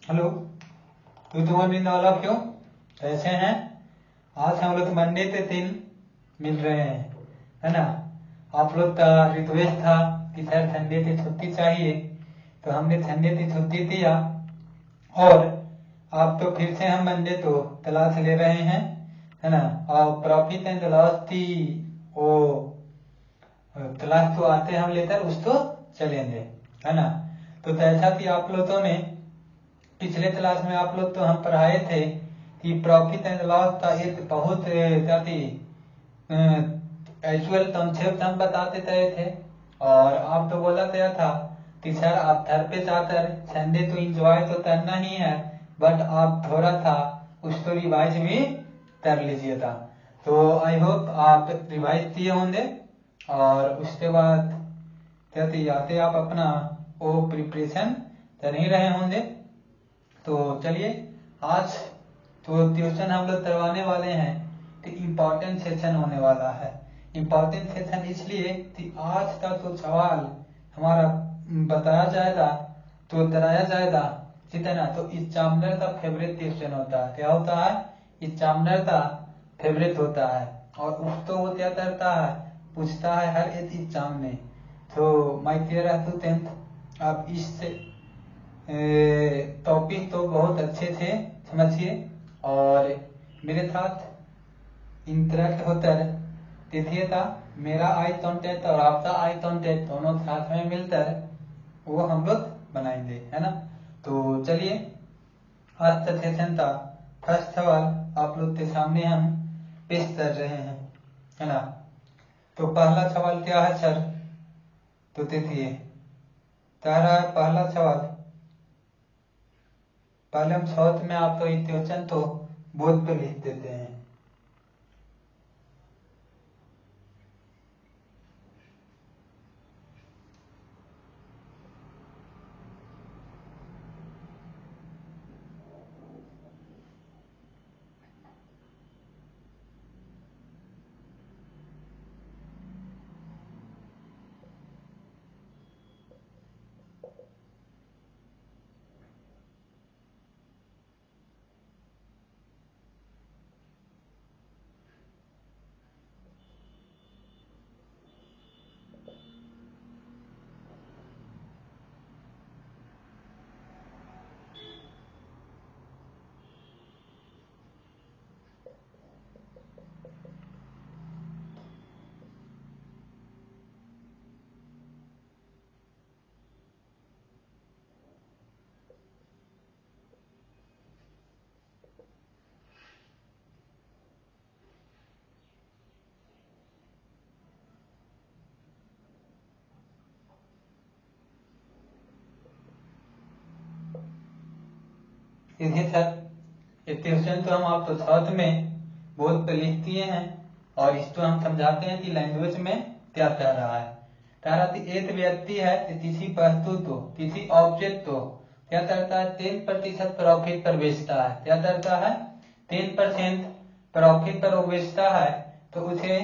Hello, तो तुम्हारी all of you कैसे हैं? आज हम लोग मंडे के दिन मिल रहे हैं, है ना। आप लोग का रिक्वेस्ट था कि सर संडे की छुट्टी चाहिए, तो हमने संडे की छुट्टी दिया। और आप तो फिर से हम मंडे तो क्लास ले रहे हैं, है ना। और प्रॉफिट एंड लॉस की वो क्लास तो आते हम लेकर उसको चलेंगे, है ना। तो जैसा कि आप लोगों ने पिछले क्लास में आप लोग तो हम पढ़ाए थे कि प्रॉफिट एंड लॉस का एक बहुत एक्चुअल कंसेप्ट हम बताते रहे थे। और आप तो बोला गया था कि सर आप घर पे जाकर संडे तो एंजॉय तो करना ही है, बट आप थोड़ा सा उसको रिवाइज भी कर लीजिएगा। तो आई होप आप रिवाइज किए होंगे और उसके बाद कहते आते आप अपना वो प्रिपरेशन कर ही रहे होंगे। तो चलिए, आज तो ट्यूशन हम लोग करवाने वाले हैं कि इम्पोर्टेंट सेशन होने वाला है। इम्पोर्टेंट सेशन इसलिए कि आज का तो सवाल हमारा बताया जाएगा तो कराया जाएगा, ठीक है ना। तो एग्जामिनर का फेवरेट क्वेश्चन होता है, क्या होता है? एग्जामिनर का फेवरेट होता है। और उसको वो क्या करता है, पूछता है हर एक एग्जाम में। तो माय डियर स्टूडेंट, आप इस टॉपिक तो बहुत अच्छे थे, समझिए। और मेरे साथ इंटरेक्ट होकर देखिएगा। मेरा आई कांटेक्ट और आपका आई कांटेक्ट दोनों साथ में मिलकर वो हम लोग बनाएंगे, है ना। तो चलिए, आज का सेशन का फर्स्ट सवाल आप लोग के सामने हम पेश कर रहे हैं, है ना। तो पहला सवाल क्या है सर? तो देखिए, पहला सवाल, पहले हम शॉर्ट में आप तो क्वेश्चन तो बोर्ड पे लिख देते हैं। देखिए सर, ये क्वेश्चन तो हम आप तो शॉर्ट में बोर्ड पे लिख दिए हैं और इसको हम समझाते हैं कि लैंग्वेज में क्या कह रहा है। कह रहा कि एक व्यक्ति है कि किसी वस्तु को, किसी ऑब्जेक्ट को क्या करता है, 10% प्रॉफिट पर बेचता है। क्या करता है? 10% प्रॉफिट पर वो बेचता है, तो उसे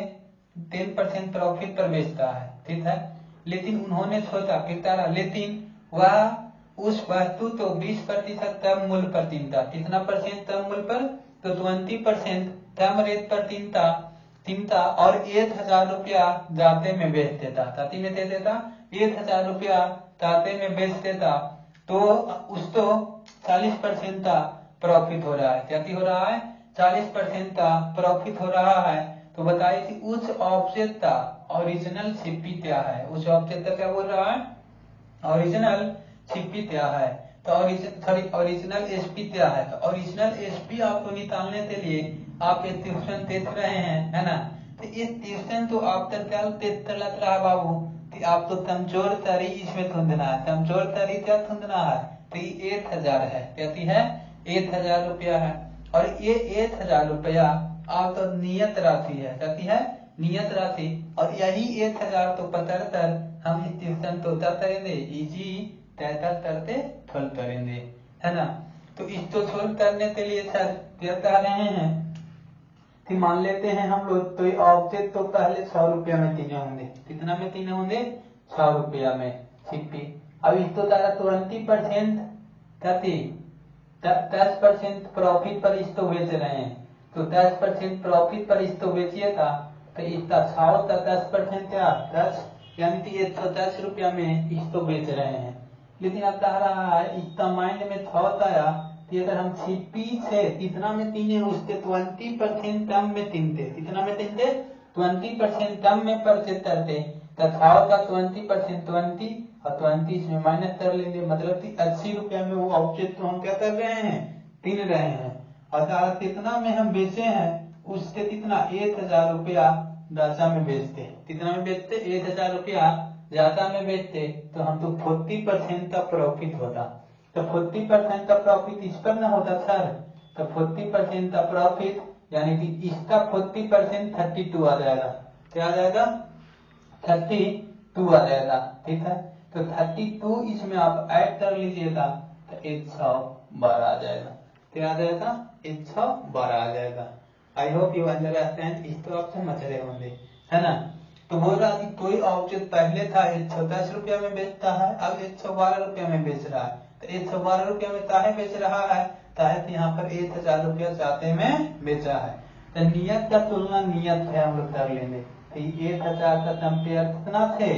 10% प्रॉफिट पर बेचता है, ठीक है। लेकिन उन्होंने सोचा, कितना, लेकिन वह उस वस्तु तो 20% कम मूल्य पर कीनता। कितना परसेंट कम मूल्य पर? तो 20% कम रेट पर कीनता और 1,000 रुपया जाते में बेच देता। ताती में दे देता, 1,000 रुपया जाते में बेच देता। तो उसको 40% का प्रॉफिट हो रहा है। क्या हो रहा है? 40% का प्रॉफिट हो रहा है। तो बताइए कि उस ऑब्जेक्ट का ओरिजिनल सीपी क्या है? उस ऑब्जेक्ट का क्या बोल रहा है? ओरिजिनल सीपी क्या है? तो ओरिजिनल एसपी क्या है? तो ओरिजिनल एसपी आपको निकालने के लिए आप एक ट्यूशन देख रहे हैं, है ना। तो ये ट्यूशन तो आप क्या लग रहा है बाबू कि आपको कमजोर तरी इसमें ढूंढना है। कमजोर तरी क्या ढूंढना है? तो ये 1,000 है, कहती है 1,000 रुपया है। और ये 1,000 रुपया आपका नियत राशि है, कहती है नियत राशि। और यही 1,000 तो पता कर हम इस ट्यूशन तो क्या करेंगे, इजी तैतर करते फल करेंगे, है ना। तो इसको सोल्व करने के लिए सर क्या कह रहे हैं कि मान लेते हैं हम लोग तो ऑब्जेक्ट तो पहले 100 रुपया में तीने होंगे। कितना में तीने होंगे? 100 रुपया में सीपी। अब इसको कह रहा 20% कति 10% प्रॉफिट पर इसको बेच रहे हैं, तो 10% प्रॉफिट पर इसको बेचिएगा तो इसका 10% क्या 10, यानी कि 110 रुपया में इसको बेच रहे हैं। लेकिन अब कह रहा है इसका माइंड में थॉट आया कि अगर हम छिपी से कितना में तीने उसके 20% कम में तीनते, कितना में तीनते 20% कम में परचेज करते, तो थाव का 20% 20 और 20 इसमें माइनस कर लेंगे, मतलब कि 80 रुपया में वो ऑब्जेक्ट को हम क्या कर रहे हैं तीन रहे हैं। और कितना में हम बेचे हैं उससे कितना 1000 रुपया ज्यादा में बेचते, कितना में बेचते 1000 रुपया ज्यादा में बेचते, तो हम तो 40% का प्रॉफिट होता। तो 40% का प्रॉफिट इस पर ना होता सर, तो 40% का प्रॉफिट यानी कि इसका 40% 32 आ जाएगा, क्या आ जाएगा 32 आ जाएगा, ठीक है। तो 32 इसमें आप ऐड कर लीजिएगा तो 112 आ जाएगा, क्या आ जाएगा 112 आ जाएगा। आई होप यू अंडरस्टैंड, इसको आप समझ रहे होंगे, है ना। तो बोल रहा कि कोई ऑब्जेक्ट पहले था 110 रुपया में बेचता है, अब 112 रुपया में बेच रहा है, तो 112 रुपया में काहे बेच रहा है, ताकि यहाँ पर 1000 रुपया जाते में बेचा है। तो नियत का तुलना नियत है हम लोग कर लेंगे, तो 1000 का कंपेयर कितना थे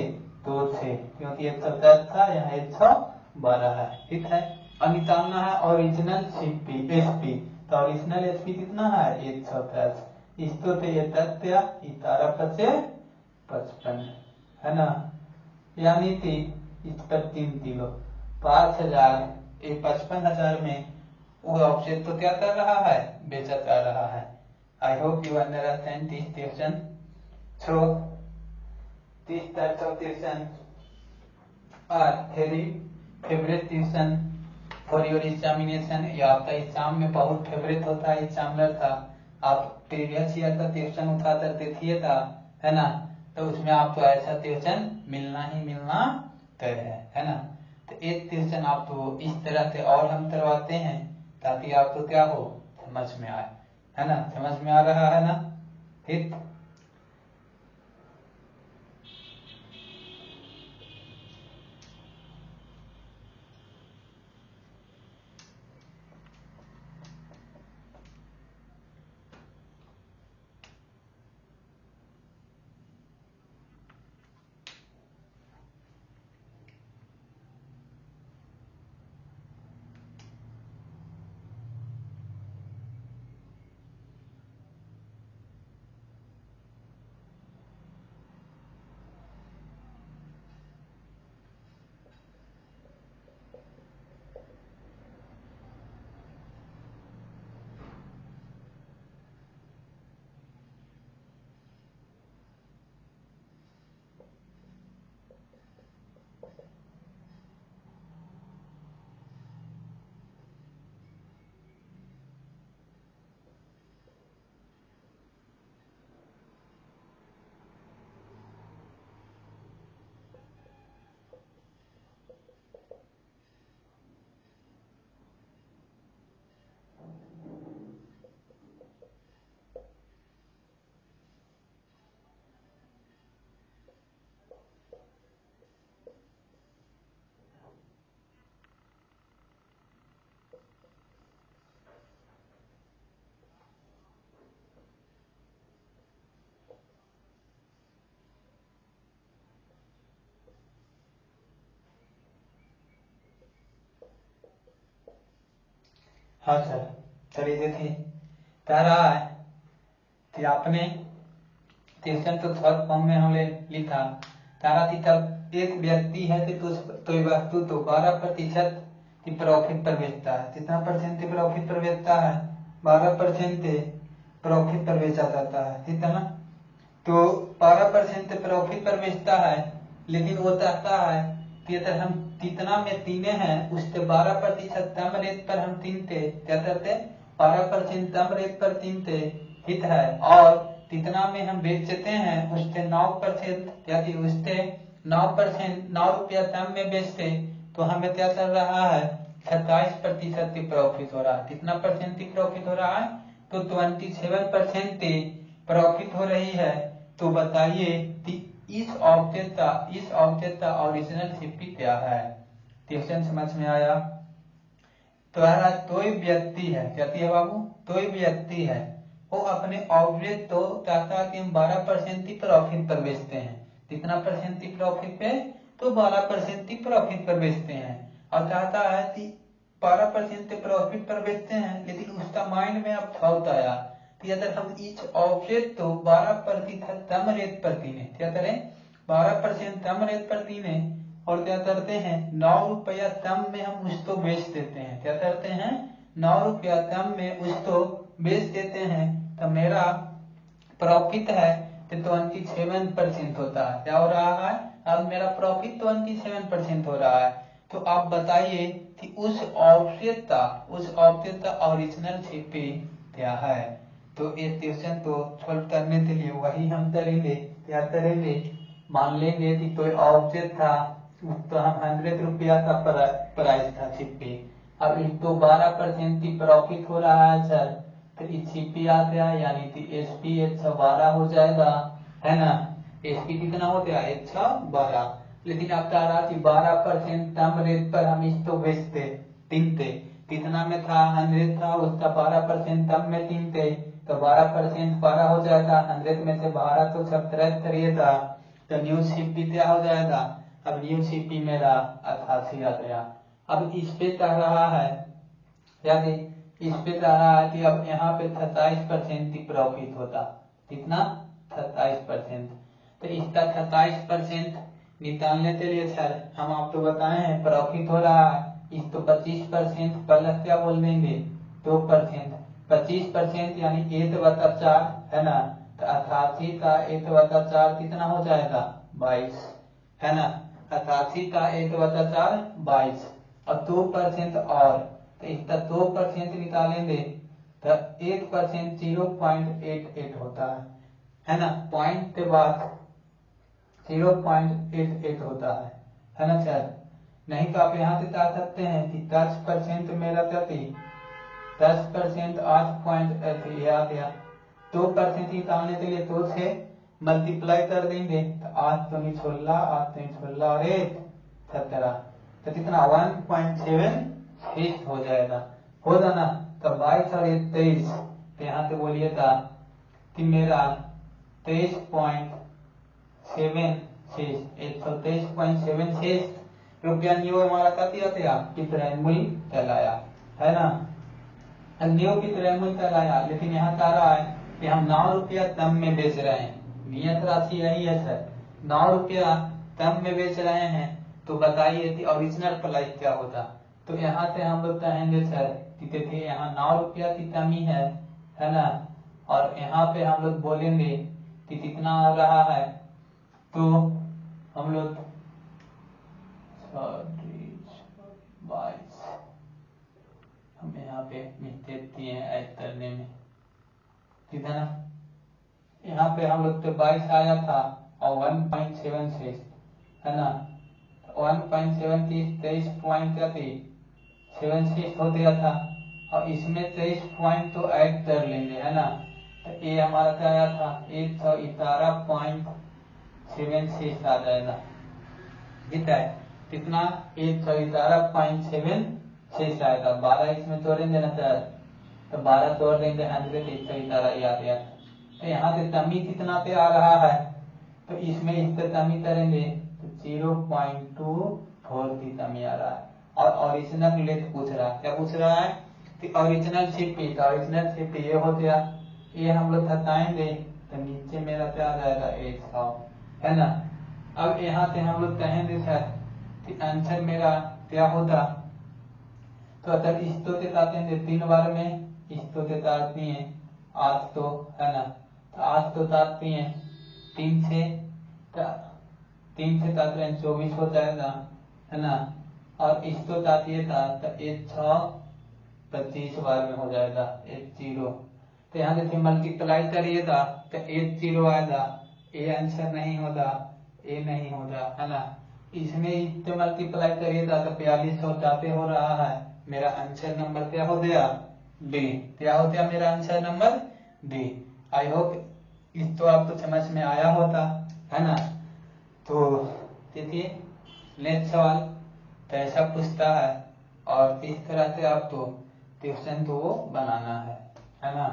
2 थे, क्योंकि 110 था यहाँ 112 है, ठीक है। और निकालना है ओरिजिनल एसपी, तो ओरिजिनल एसपी कितना है 110, इसको तो ये तथ्य 55 है ना, यानी कि इस पर 3 किलो 5000 55,000 में वो ऑब्जेक्ट तो क्या कर रहा है बेचा जा रहा है। I hope you understand this question. So this types of question are very favourite question for your examination, या आपका एग्जाम में बहुत फेवरेट होता है एग्जामिनर का। आप प्रीवियस ईयर का क्वेश्चन उठा कर देखिएगा, है ना, तो उसमें आपको ऐसा क्वेश्चन मिलना ही मिलना तय है ना। तो एक क्वेश्चन आपको इस तरह से और हम करवाते हैं ताकि आपको क्या हो समझ में आए, है ना, समझ में आ रहा है ना, ठीक। हाँ सर, चलिए देखिए कह रहा है कि आपने क्वेश्चन तो थर्ड फॉर्म में हमने लिखा, कह थी तब एक व्यक्ति है तो वस्तु तो 12% की प्रॉफिट पर बेचता है, कितना परसेंट की प्रॉफिट पर बेचता है 12% प्रॉफिट पर बेचा जाता है, ठीक है ना। तो 12% प्रॉफिट पर बेचता है, लेकिन वो चाहता है कि अगर हम कितना में तीने हैं उससे 12% कम रेट पर हम तीनते, क्या करते 12% कम रेट पर तीनते, ठीक है, और कितना में हम बेचते हैं उससे 9% या उससे 9% 9 रुपया कम में बेचते, तो हमें क्या चल रहा है 27% की प्रॉफिट हो रहा है। कितना परसेंट की प्रॉफिट हो रहा है, तो 27% प्रॉफिट हो रही है। तो बताइए कि इस ऑब्जेक्ट का ओरिजिनल सीपी क्या है। क्वेश्चन समझ में आया। तुम्हारा कोई व्यक्ति है, क्या है बाबू, कोई व्यक्ति है, वो अपने ऑब्जेक्ट को चाहता है कि हम 12% की प्रॉफिट पर बेचते हैं। कितना परसेंट की प्रॉफिट पे, तो 12% की प्रॉफिट पर बेचते हैं। और चाहता है कि 12% के प्रॉफिट पर बेचते हैं, लेकिन उसका माइंड में अब थॉट आया कि अगर हम इस ऑब्जेक्ट को 12% कम रेट पर कीने, क्या करें, 12% कम रेट पर कीने और क्या करते हैं, 9 रुपया कम में हम उसको बेच देते हैं। क्या करते हैं, 9 रुपया कम में उसको बेच देते हैं, तो मेरा प्रॉफिट है तो 27% होता है। क्या हो रहा है, अब मेरा प्रॉफिट 27% हो रहा है। तो आप बताइए कि उस ऑब्जेक्ट का ओरिजिनल सीपी क्या है। तो इस क्वेश्चन को सॉल्व करने के लिए वही हम करेंगे, क्या करेंगे, मान लेंगे कि कोई ऑब्जेक्ट था, तो हम 100 रुपया का प्राइस था सीपी। अब इसको 12% की प्रॉफिट हो रहा है सर, तो इस सीपी आ गया, यानी कि एसपी 112 हो जाएगा, है ना। एसपी कितना हो गया, 112। लेकिन अब कह रहा कि 12% कम रेट पर हम इसको बेचते कीनते, कितना में था, 100 था, उसका 12% कम में कीनते, तो 12% 12 हो जाएगा, 100 में से 12 तो 17 करिएगा, तो न्यू सीपी क्या हो जाएगा। अब न्यू सीपी मेरा 88 आ गया। अब इस पे कह रहा है, याद है, इस पे कह रहा है कि अब यहाँ पे 27% की प्रॉफिट होता, कितना, 27%। तो इसका 27% निकालने के लिए सर हम आपको बताए हैं प्रॉफिट हो रहा है, इसको 25% प्लस क्या बोल देंगे, 2%, 25% यानी 1/4, है ना। तो 88 का 1/4 कितना हो जाएगा, 22, है ना। 88 का 1/4 22, और 2% और, तो इसका 2% निकालेंगे तो 1% 0.88 होता है ना। पॉइंट के बाद 0.88 होता है ना सर। नहीं तो आप यहाँ से कह सकते हैं कि 10% मेरा प्रति 10% 8 आ गया। 2% निकालने के लिए 2 से मल्टीप्लाई कर देंगे, तो 8 तो 16, 8 तो 16 और 1 17, तो कितना 1.76 हो जाएगा, होगा ना। तो 22 और 1 23, तो यहाँ से बोलिएगा कि मेरा 123.76 रुपया न्यू हमारा कति आया, कितना मूल्य कहलाया, है ना। न्यू कितना मूल्य कहलाया, लेकिन यहाँ कह रहा है कि हम 9 रुपया कम में बेच रहे हैं, नियत राशि यही है सर, 9 रुपया कम में बेच रहे हैं। तो बताइए कि ओरिजिनल प्राइस क्या होता। तो यहाँ से हम लोग कहेंगे सर कि देखिए यहाँ 9 रुपया की कमी है ना, और यहाँ पे हम लोग बोलेंगे कि कितना आ रहा है, तो हम लोग 22, हम यहाँ पे मिस्टेक किए हैं ऐड करने में, ठीक है ना। यहाँ पे हम लोग तो 22 आया था और 1.76, है ना। 1.76 23.76 हो गया था, और इसमें 23 पॉइंट तो ऐड कर लेंगे, है ना। तो ये हमारा क्या आया था, 111.76 आ जाएगा, ठीक है। कितना, 111.76 आएगा। 12 इसमें तोड़ेंगे ना सर, तो 12 तोड़ देंगे 100, 111 याद याद। तो यहाँ से कमी कितना पे आ रहा है, तो इसमें इससे कमी करेंगे तो 0.24 की कमी आ रहा है। और ओरिजिनल लेट पूछ रहा है, क्या पूछ रहा है कि ओरिजिनल सीपी, ओरिजिनल सीपी ये हो गया, ये हम लोग हटाएंगे तो नीचे मेरा क्या आ जाएगा 100, है ना। अब यहाँ से हम लोग कहेंगे सर कि आंसर मेरा क्या होगा, तो अगर इसको के काटेंगे 3 बार में, इसको के काटती है 8 तो, है ना। तो 8 तो काटती है 3 से काट रहे हैं 24 हो जाएगा, है ना। और इसको काटिएगा तो 125 बार में हो जाएगा 10। तो यहाँ से मल्टीप्लाई करिएगा तो 80 आएगा, ये आंसर नहीं होगा, ये नहीं होगा, है ना। इसमें इससे मल्टीप्लाई करिएगा तो 4200 हो रहा है। मेरा आंसर नंबर क्या हो गया, बी। क्या हो गया मेरा answer number B. I hope इस तो आपको समझ में आया होता, है ना। तो देखिए नेक्स्ट सवाल तो ऐसा पूछता है, और इस तरह से आपको क्वेश्चन तो वो बनाना है ना।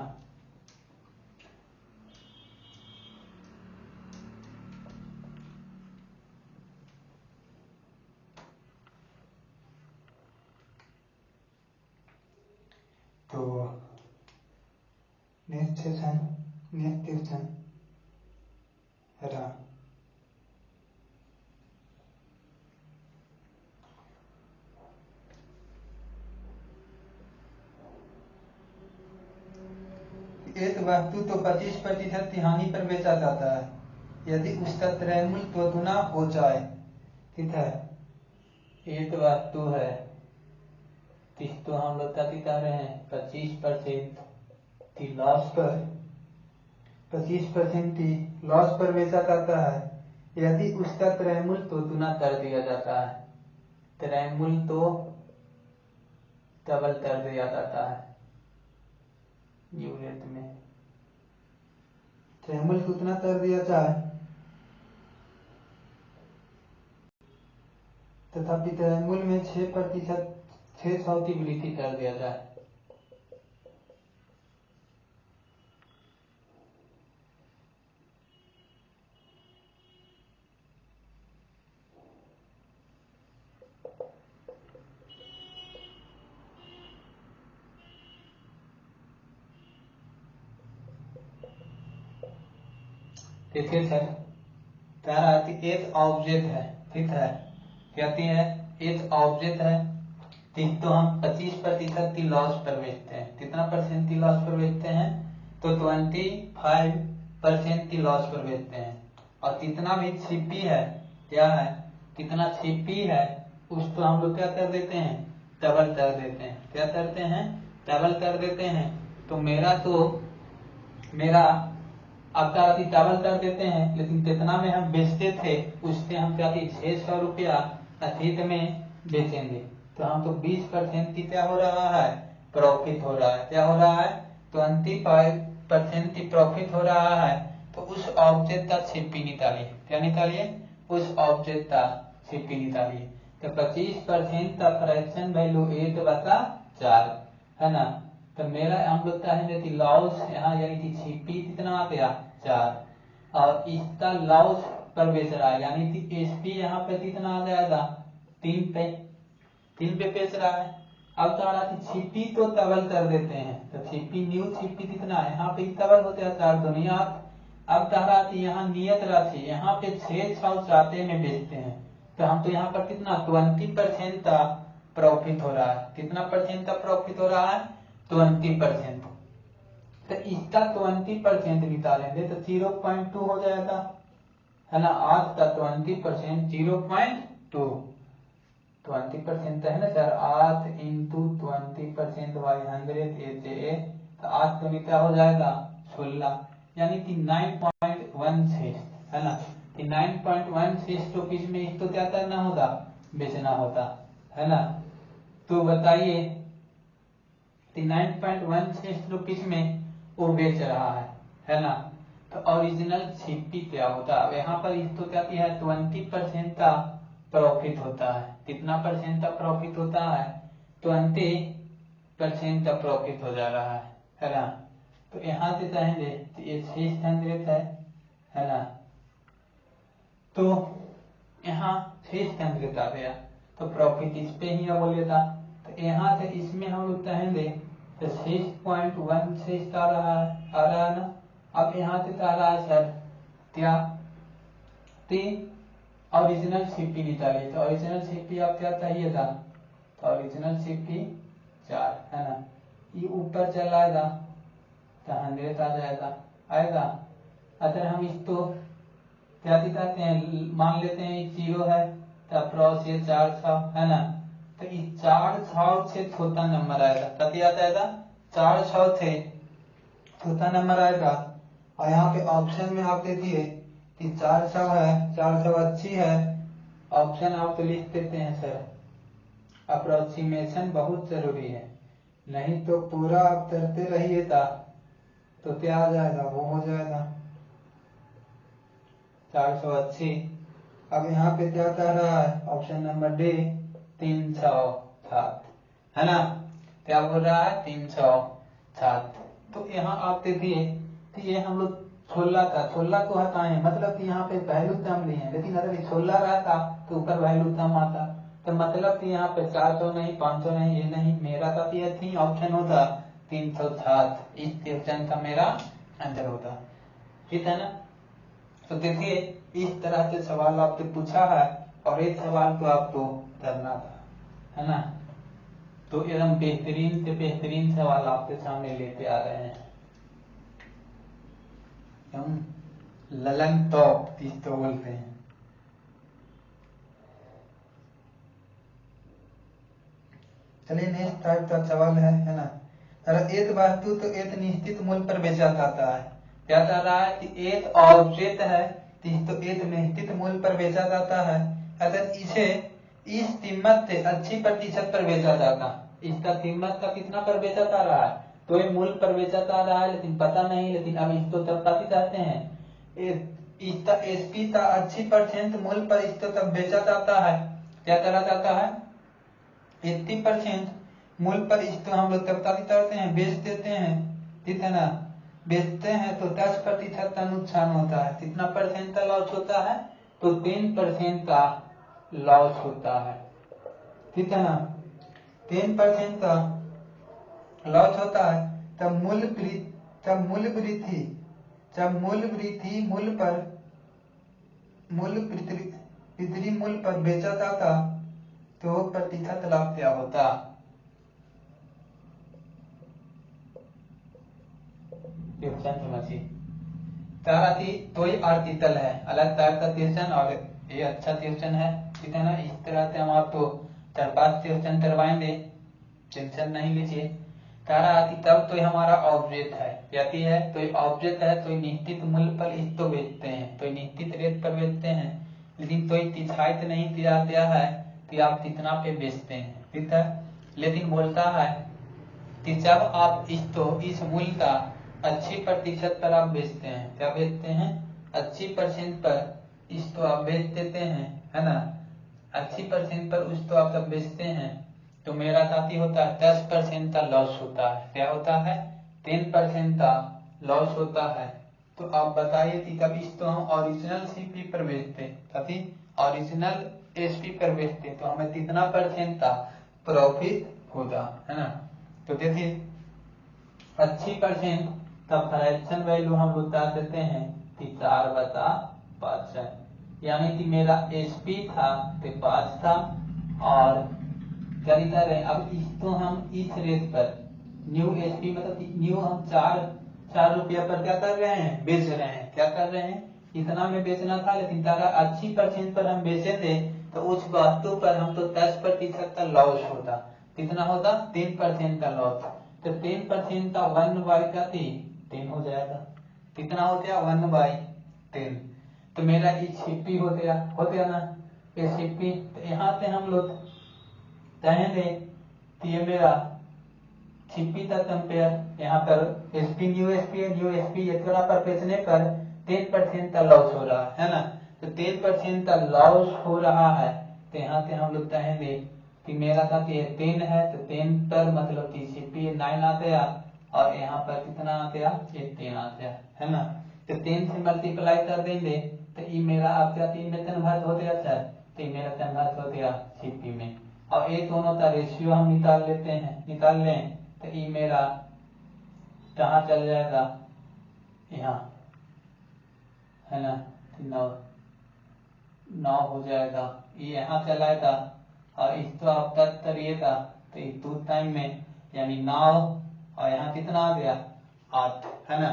तो नेक्स्ट क्वेश्चन है एक वस्तु तो 25% हानि पर बेचा जाता है यदि उसका त्रैमूल्य दोगुना हो जाए। ठीक है, एक वस्तु है तो हम लोग क्या दिखा रहे हैं 25% लॉस पर 25% लॉस पर बेचा जाता है यदि उसका त्रैमूल्य दोगुना कर दिया जाता है। त्रैमूल्य तो डबल कर दिया जाता है यूनिट में। त्रैमूल्य कितना कर दिया जाए तथापि त्रैमूल्य में 6% 600 की वृद्धि कर दिया जाए। देखिए सर, तारा एक ऑब्जेक्ट है। ठीक है, कहती है एक ऑब्जेक्ट है तो हम 25% की लॉस पर बेचते हैं। कितना परसेंट की लॉस पर बेचते हैं तो 25% की लॉस पर बेचते हैं। और कितना भी छिपी है क्या है, कितना छिपी है उसको हम लोग क्या कर देते हैं डबल कर देते हैं। क्या करते हैं डबल कर देते हैं। तो मेरा आपका अति डबल कर देते हैं, लेकिन कितना में हम बेचते थे उससे हम क्या 600 रुपया अधिक में बेचेंगे। तो हम तो 20% की क्या हो रहा है प्रॉफिट हो रहा है। क्या हो रहा है 25% की प्रॉफिट हो रहा है। तो उस ऑब्जेक्ट का छिपी निकालिए। क्या निकालिए उस ऑब्जेक्ट का छिपी निकालिए। तो 25% का फ्रैक्शन वैल्यू 8/4 है ना। तो मेरा हम लोग का है लॉस यहाँ यानी कि छिपी कितना आ गया 4 और इसका लॉस पर बेच रहा है यानी कि एसपी यहाँ पे कितना आ जाएगा 3 पे बेच रहा है। अब तारा की छिपी तो डबल कर देते हैं। तो छिपी न्यू छिपी कितना है यहाँ पे डबल होते हैं 4 दुनिया। अब तारा की यहाँ नियत राशि यहाँ पे 600 चाहते में बेचते हैं। तो हम तो यहाँ पर कितना 20% का प्रॉफिट हो रहा है। कितना परसेंट का प्रॉफिट हो रहा है 20%। तो इसका 20% निकालेंगे तो 0.2 हो जाएगा है ना। 8 का 20% 0.2 20% है ना सर। 8 इंटू 20% बाई 100 तो 8 तो क्या हो जाएगा 16 यानी कि 9.16 है ना। कि 9.16 रुपीज में इसको क्या करना होगा बेचना होता है ना। तो बताइए 9.16 रुपीज में वो बेच रहा है ना। तो ओरिजिनल छिपी क्या होता है यहाँ पर इसको क्या है 20% का प्रॉफिट होता है। कितना परसेंट का प्रॉफिट होता है 20% का प्रॉफिट हो जा रहा है ना। तो यहाँ से चाहेंगे तो ये 600 है ना। तो यहाँ 600 आ गया तो प्रॉफिट इस पे ही बोलेगा। तो यहाँ से इसमें हम लोग चाहेंगे तो 6.16 आ रहा है ना। अब यहाँ से आ रहा है सर क्या 3 ओरिजिनल सीपी निकालिए। तो ओरिजिनल सीपी आप क्या चाहिए था तो ओरिजिनल सीपी 4 है ना। ये ऊपर चला आएगा तो 100 आ जाएगा आएगा। अगर हम इसको क्या दिखाते हैं मान लेते हैं 0 है तो अप्रॉक्स ये 400 है ना। तो इस 400 से छोटा नंबर आएगा कति आ जाएगा 400 से छोटा नंबर आएगा। और यहाँ पे ऑप्शन में आप देखिए कि 400 है 400 अच्छी है। ऑप्शन आप तो लिख देते हैं सर। अप्रोक्सीमेशन बहुत जरूरी है नहीं तो पूरा आप करते रहिएगा तो क्या आ जाएगा वो हो जाएगा 480। अब यहाँ पे क्या कह रहा है ऑप्शन नंबर डी 307। है ना। क्या बोल रहा है 307। तो यहाँ आप देखिए कि ये हम लोग 16 था, 16 को हटाए मतलब कि यहाँ पे वैल्यू टर्म लिए हैं, लेकिन अगर ये 16 रहता तो ऊपर वैल्यू टर्म आता, तो मतलब कि यहाँ पे 400 नहीं 500 नहीं ये नहीं, मेरा तो ये थी ऑप्शन होता 307, इस क्वेश्चन का मेरा आंसर होता। ठीक है ना। तो देखिए इस तरह से सवाल आपसे पूछा है और एक सवाल तो आपको करना था, है ना। तो एकदम बेहतरीन से बेहतरीन सवाल आपके सामने लेते आ रहे हैं हम, ललन टॉप जिसको बोलते हैं। चलिए नेक्स्ट टाइप का सवाल है ना। अगर एक वस्तु तो एक निश्चित मूल्य पर बेचा जाता है, क्या कह रहा है कि एक ऑब्जेक्ट है तो एक निश्चित मूल्य पर बेचा जाता है, अगर इसे इस कीमत से 80% पर बेचा जाता, इसका कीमत का कितना पर बेचा जा रहा है, तो ये मूल्य पर बेचा जा रहा है लेकिन पता नहीं, लेकिन अब इसको तब काफी चाहते हैं, इसका एसपी का 80% मूल्य पर इसको तब बेचा जाता है, क्या करा जाता है 80% मूल्य पर इसको हम लोग तब काफी करते हैं, बेच देते हैं, ठीक है ना। बेचते हैं तो 10% का नुकसान होता है, कितना परसेंट का लॉस होता है, तो 10% का लॉस होता है, ठीक है ना। 10% का लॉस होता है, तब मूल्य वृद्धि मूल्य पर बेचा जाता तो प्रतिशत लाभ क्या होता। क्वेश्चन समझिए, तारा थी तो ही आर्टिकल है, अलग टाइप का क्वेश्चन और ये अच्छा क्वेश्चन है, ठीक है ना। इस तरह से हम आपको 4-5 क्वेश्चन करवाएंगे, टेंशन नहीं लीजिए। तारा आती तब तो हमारा ऑब्जेक्ट है, यदि है तो ऑब्जेक्ट है तो निश्चित मूल्य पर इसको बेचते हैं, तो निश्चित रेट पर बेचते हैं, लेकिन तो किफायत नहीं दिया गया है कि आप कितना पे बेचते हैं, ठीक है। लेकिन बोलता है कि जब आप इस मूल्य का 80% पर आप बेचते हैं, क्या बेचते हैं 80% पर इसको आप बेच देते हैं, है ना। 80% पर उसको आप जब बेचते हैं तो मेरा साथी होता है 10% का लॉस होता है, क्या होता है 10% का लॉस होता है। तो आप बताइए कि कब इसको हम ओरिजिनल सीपी पर बेचते, कभी ओरिजिनल एसपी पर बेचते तो हमें कितना परसेंट का प्रॉफिट होगा, है ना। तो देखिए 80% का फ्रैक्शन वैल्यू हम बता देते हैं कि 4/5 है, यानी कि मेरा एसपी था तो 5 था और क्या लिखा रहे, अब इसको हम इस रेट पर न्यू एसपी मतलब न्यू हम 4 रुपया पर क्या कर रहे हैं, बेच रहे हैं, क्या कर रहे हैं, इतना में बेचना था, लेकिन तारा 80% पर हम बेचेंगे तो उस वस्तु पर हम तो 10% का लॉस होता, कितना होता 10% का लॉस, तो 10% का 1/10 हो जाएगा, कितना हो गया 1/10, तो मेरा छिपी हो गया ना ये छिपी। तो यहाँ से हम लोग कहेंगे कि ये मेरा छिपी का कंपेयर यहाँ पर एसपी न्यू एसपी ये थोड़ा पर बेचने पर 10% का लॉस हो रहा है ना, तो 10% का लॉस हो रहा है, तो यहाँ से हम लोग कहेंगे कि मेरा था कि 10 है तो 10 पर मतलब कि सीपी 9 आ गया और यहाँ पर कितना आ गया 10 आ गया, है ना। तो 10 से मल्टीप्लाई कर देंगे तो ये मेरा आपका 3 में कन्वर्ट हो गया सर, तो मेरा कन्वर्ट हो गया सीपी में, और ये दोनों का रेशियो हम निकाल लें तो ये मेरा कहाँ चल जाएगा यहाँ, है ना, 9 हो जाएगा, ये यहाँ चलाएगा और इसको आप कट करिएगा तो ये 2 टाइम में यानी 9 और यहाँ कितना आ गया 8, है ना।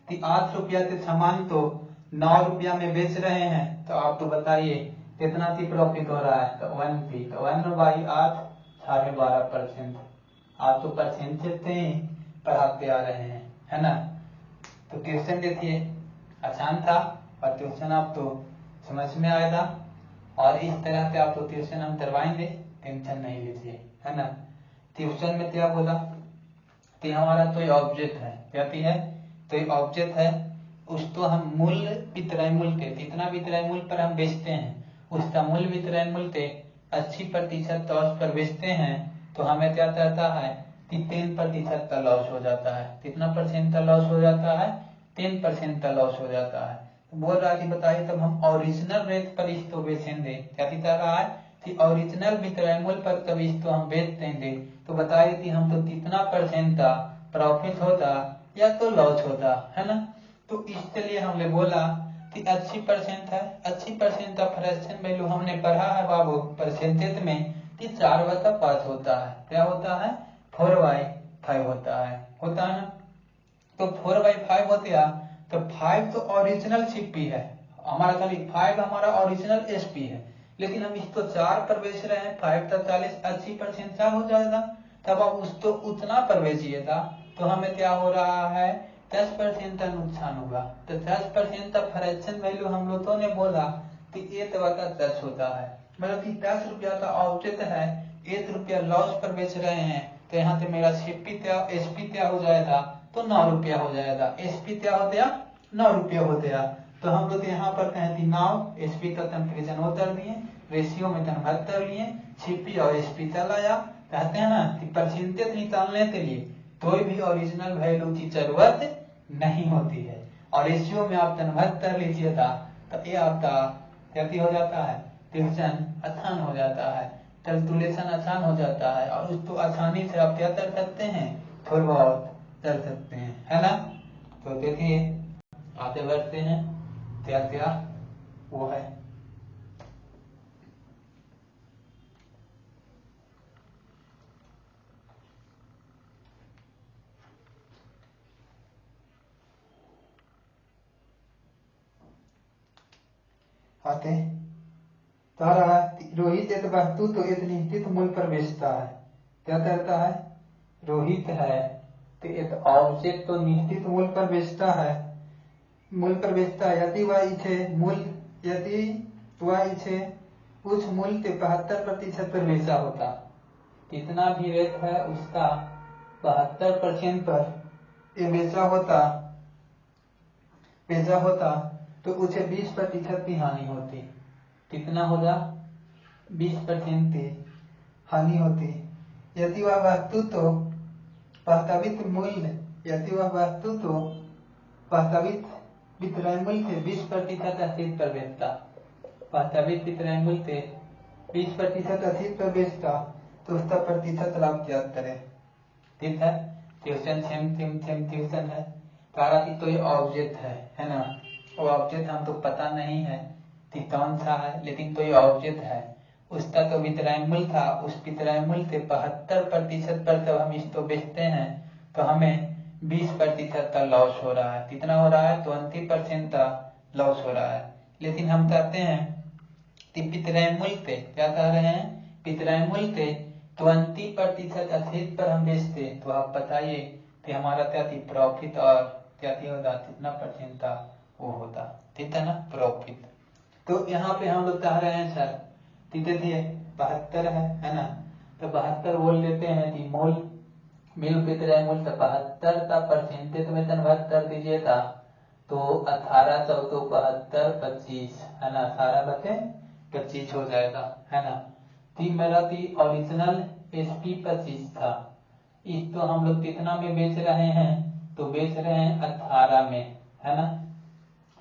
तो 8 रुपया के सामान तो 9 रुपया में बेच रहे हैं, तो आप तो बताइए कितना की प्रॉफिट हो रहा है, तो 1p, तो 1/8 12.5%, आप तो परसेंटेज से ही पढ़ाते आ रहे हैं, है ना। तो क्वेश्चन देखिए आसान था और क्वेश्चन आप तो समझ में आएगा, और इस तरह से आपको ट्यूशन हम करवाएंगे, टेंशन नहीं लीजिए, है ना। ट्यूशन में क्या बोला कि हमारा तो ऑब्जेक्ट है, क्या है तो ऑब्जेक्ट है, उसको हम मूल्य विक्रय मूल्य कितना विक्रय मूल्य पर हम बेचते हैं, उसका मूल्य विक्रय मूल्य 80% तो उस पर बेचते हैं, तो हमें क्या कहता है कि 10% का लॉस हो जाता है। कितना परसेंट का लॉस हो जाता है? 10% का लॉस हो जाता है। तो बोल रहा है कि बताइए तब हम ओरिजिनल रेट पर इसको बेचेंगे। क्या दिखा रहा है कि ओरिजिनल विक्रय मूल्य पर तब इसको हम बेच देंगे। तो बताइए कि हम तो कितना परसेंट का प्रॉफिट होता या तो लॉस होता है ना। तो इसके लिए हमने बोला कि 80% है। 80% का फ्रैक्शन वैल्यू हमने पढ़ा है बाबू परसेंटेज में कि 4/5 होता है। क्या होता है? 4/5 होता है ना। तो 4/5 होते हैं तो 5 तो ओरिजिनल सीपी है हमारा, खाली 5 हमारा ओरिजिनल एसपी है, लेकिन हम इसको 4 पर बेच रहे हैं। 5 तक 40 80% 4 हो जाएगा। तब आप उसको उतना पर बेचिएगा तो हमें क्या हो रहा है? 10% का नुकसान होगा। तो 10% का फ्रैक्शन वैल्यू हम लोगों ने बोला कि 1/10 होता है। मतलब कि 10 रुपया का ऑब्जेक्ट है, 1 रुपया लॉस पर बेच रहे हैं, तो यहाँ से मेरा एसपी क्या हो जाएगा? तो 9 रुपया हो जाएगा। एसपी क्या हो गया? 9 रुपया हो गया। तो हम लोग यहाँ पर कहें कि 9 एसपी का कंपेरिजन उतर दिए, रेशियो में कन्वर्ट कर लिए, सीपी और एसपी चला जा। कहते हैं ना कि परसेंटेज निकालने के लिए कोई भी ओरिजिनल वैल्यू की जरूरत नहीं होती है, और रेशियो में आप कन्वर्ट कर लीजिएगा तो ये आपका क्या हो जाता है? डिवीजन आसान हो जाता है, कैलकुलेशन आसान हो जाता है, और उसको आसानी से आप क्या कर सकते हैं? थोड़ा बहुत कर सकते हैं, है ना। तो देखिए आगे बढ़ते हैं क्या क्या वो है। आते तारा रोहित एक वस्तु तो एक निश्चित मूल्य पर बेचता है। क्या करता है? रोहित है तो एक ऑब्जेक्ट तो निश्चित मूल्य पर बेचता है। यदि वह इसे उस मूल्य के 72% पर बेचा होता। कितना भी रेट है उसका 72% पर ये बेचा होता तो उसे 20% की हानि होती। कितना होगा? 20% की हानि होती। यदि वह वस्तु तो वास्तविक विक्रय मूल्य से 20% अधिक पर बेचता। वास्तविक विक्रय मूल्य से 20% अधिक पर बेचता तो उसका प्रतिशत लाभ क्या करें? ठीक है। ट्यूशन ट्यूशन है। तारा की कोई ऑब्जेक्ट है ना। वो ऑब्जेक्ट हमको पता नहीं है कि कौन सा है, लेकिन कोई ऑब्जेक्ट है, उसका तो विक्रय मूल्य था। उस विक्रय मूल्य से 72% पर जब हम इसको बेचते हैं तो हमें 20% का लॉस हो रहा है। कितना हो रहा है? 20% का लॉस हो रहा है। लेकिन हम कहते हैं कि विक्रय मूल्य पे क्या कह रहे हैं? विक्रय मूल्य पे 20% अधिक पर हम बेचते तो आप बताइए कि हमारा क्या थी प्रॉफिट, और क्या होगा? कितना परसेंट का वो होता? ठीक है ना, प्रॉफिट। तो यहाँ पे हम लोग कह रहे हैं सर ठीक है 72 है ना। तो 72 बोल लेते हैं कि मूल्य मिल विक्रय मूल्य 72 का परसेंटेज में कन्वर्ट कर दीजिएगा तो 18 14 72 25 है ना। 18/25 हो जाएगा, है ना। मेरा ओरिजिनल एसपी 25 था। इसको हम लोग कितना में बेच रहे हैं? तो बेच रहे हैं 18 में, है ना।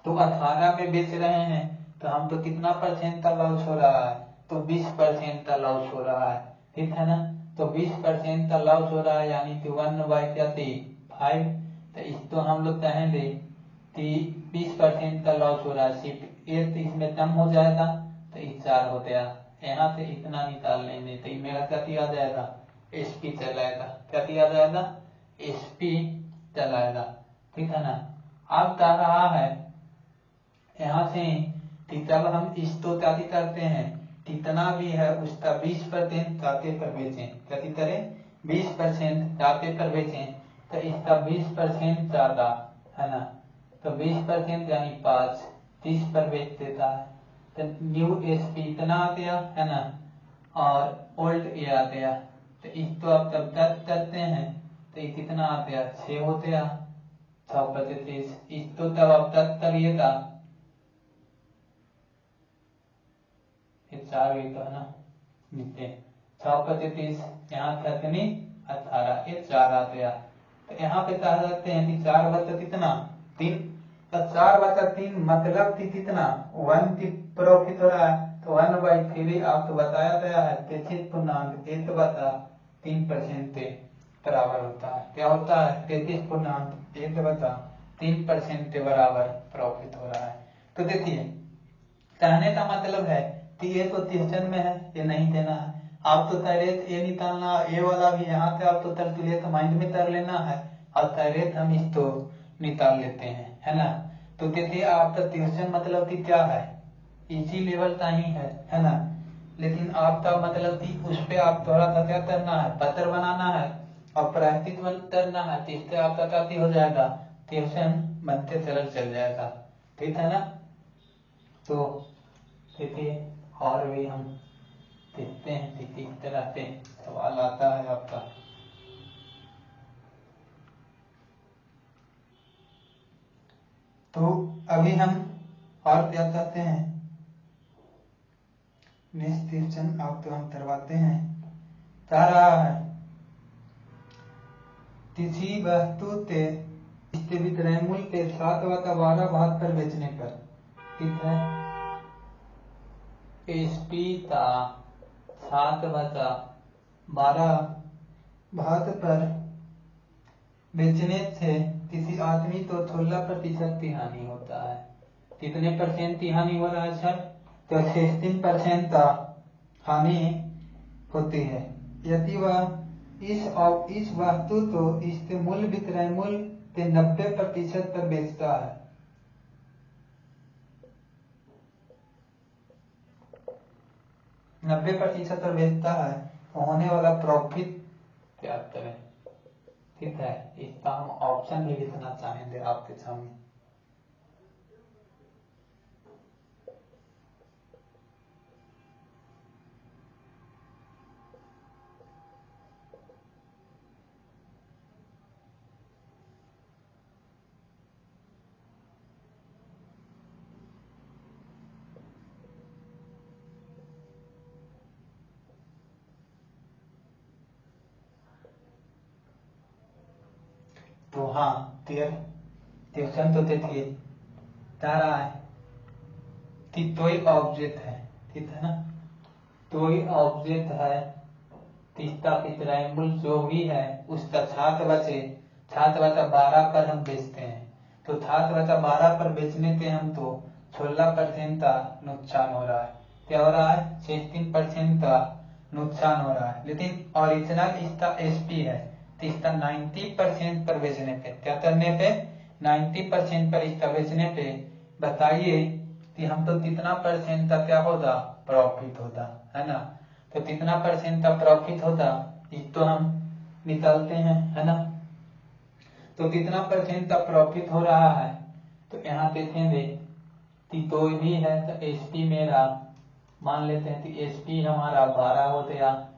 तो 18 में बेच रहे हैं तो हम तो कितना परसेंट का लॉस हो रहा है? तो 20% का लॉस हो रहा है, ठीक है ना। तो 20% का लॉस हो रहा है, यानी कि 1/5। तो इसको हम लोग कहेंगे कि 20% का लॉस हो रहा है। सिर्फ एक इसमें कम हो जाएगा तो इस 4 हो गया। यहाँ से इतना निकाल लेंगे तो मेरा क्या आ जाएगा? एसपी चलाएगा। क्या आ जाएगा? एसपी चलाएगा, ठीक है ना। अब कह रहा है यहाँ से कि जब हम इसको क्या करते हैं, कितना भी है उसका 20% जाते पर बेचें। क्या करें? 20% जाते पर बेचें तो इसका 20% ज्यादा, है ना। तो 20% यानी 5 30 पर बेच देता है। तो न्यू एसपी इतना आ गया, है ना, और ओल्ड ए आ गया। तो इसको आप जब करते हैं तो ये कितना आ गया? 6 हो गया। 6/25 इसको तब आप करिएगा 4 हुई तो है ना नीचे 6×30, यहाँ कितनी 18, ये 4 आ गया। तो यहाँ पे कह सकते हैं कि 4 कितना 3, तो 4/3 मतलब कि कितना 1 की प्रॉफिट हो रहा है, तो 1/3 आपको बताया गया है 33.1/3% के बराबर होता है। क्या होता है 33.1/3% के बराबर प्रॉफिट हो रहा है। तो देखिए कहने का मतलब है कि ये तो क्वेश्चन में है, ये नहीं देना है आपको, डायरेक्ट ये निकालना, ये वाला भी यहाँ पे आपको कैलकुलेट माइंड में कर लेना है और डायरेक्ट हम इसको निकाल लेते हैं, है ना। तो देखिए आपका क्वेश्चन मतलब कि क्या है, इसी लेवल का ही है ना, लेकिन आपका मतलब कि उस पे आप थोड़ा सा क्या करना है, पत्र बनाना है और प्रैक्टिस करना है, तो इससे आपका काफी हो जाएगा, क्वेश्चन बनते चल जाएगा, ठीक है ना। तो देखिए और भी हम देखते हैं कि किस तरह से सवाल आता है आपका। तो अभी हम और क्या करते हैं, नेक्स्ट क्वेश्चन आपको हम करवाते हैं। कह रहा है किसी वस्तु के इसके विक्रय मूल्य के 7/12 भाग पर बेचने पर, ठीक है, एसपी का 7/12 भाग पर बेचने से किसी आदमी को 16% की हानि होता है। कितने परसेंट की हानि हो रहा है सर, तो 16% का हानि होती है यदि वह इस वस्तु को इसके मूल्य विक्रय मूल्य के 90% पर बेचता है। 90% पर बेचता है तो होने वाला प्रॉफिट क्या करें, ठीक है, इसका हम ऑप्शन भी लिखना चाहेंगे आपके सामने। तो हाँ क्वेश्चन तो देखिए कह रहा है कि कोई ऑब्जेक्ट है, ठीक है ना, कोई ऑब्जेक्ट है, इसका विक्रय मूल्य जो भी है उसका 7/12 पर हम बेचते हैं, तो 7/12 पर बेचने के हम तो 16% का नुकसान हो रहा है। क्या हो रहा है, 16% का नुकसान हो रहा है, लेकिन ओरिजिनल इसका एसपी है, तो इसका 90% पर बेचने पे, क्या करने पे 90% पर इसका बेचने पे बताइए कि हमको कितना परसेंट का क्या होगा, प्रॉफिट होता है ना। तो कितना परसेंट का प्रॉफिट होता इसको हम निकालते हैं, है ना। तो कितना परसेंट का प्रॉफिट हो रहा है, तो यहाँ देखेंगे कि कोई भी है, तो एसपी मेरा मान लेते हैं कि एसपी हमारा 12 हो गया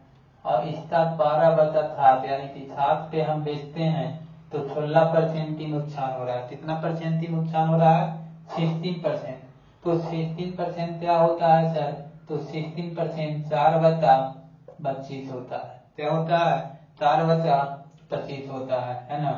और इसका 12/7 यानी कि 7 पे हम बेचते हैं, तो 16% की नुकसान हो रहा है। कितना परसेंट की नुकसान हो रहा है, 16%। तो 16% क्या होता है सर, तो 16% 4/25 होता है। क्या होता है, 4/25 होता है ना।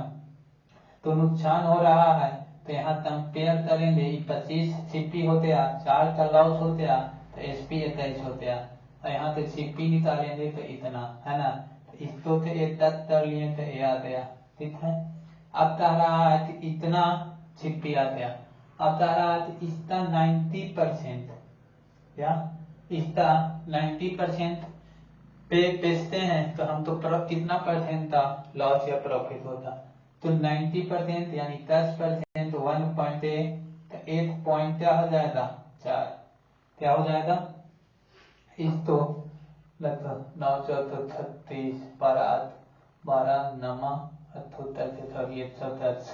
तो नुकसान हो रहा है, तो यहाँ कंपेयर करेंगे 25 सीपी होते हैं, 4 का लॉस होते हैं, तो एसपी 21 होते हैं, और यहाँ से सीपी निकालेंगे तो इतना, है ना। तो इसको तो एक तक कर लिए तो ये आ गया, ठीक है। अब कह रहा है कि इतना सीपी आ गया, अब कह रहा है कि इसका 90% या इसका 90% पे बेचते हैं, तो हम तो कितना परसेंट का लॉस या प्रॉफिट होता, तो 90% यानी 10% 1.8 8 पॉइंट क्या हो जाएगा 4, क्या हो जाएगा, इसको लगभग 9 4 36 12 12 9 78 110,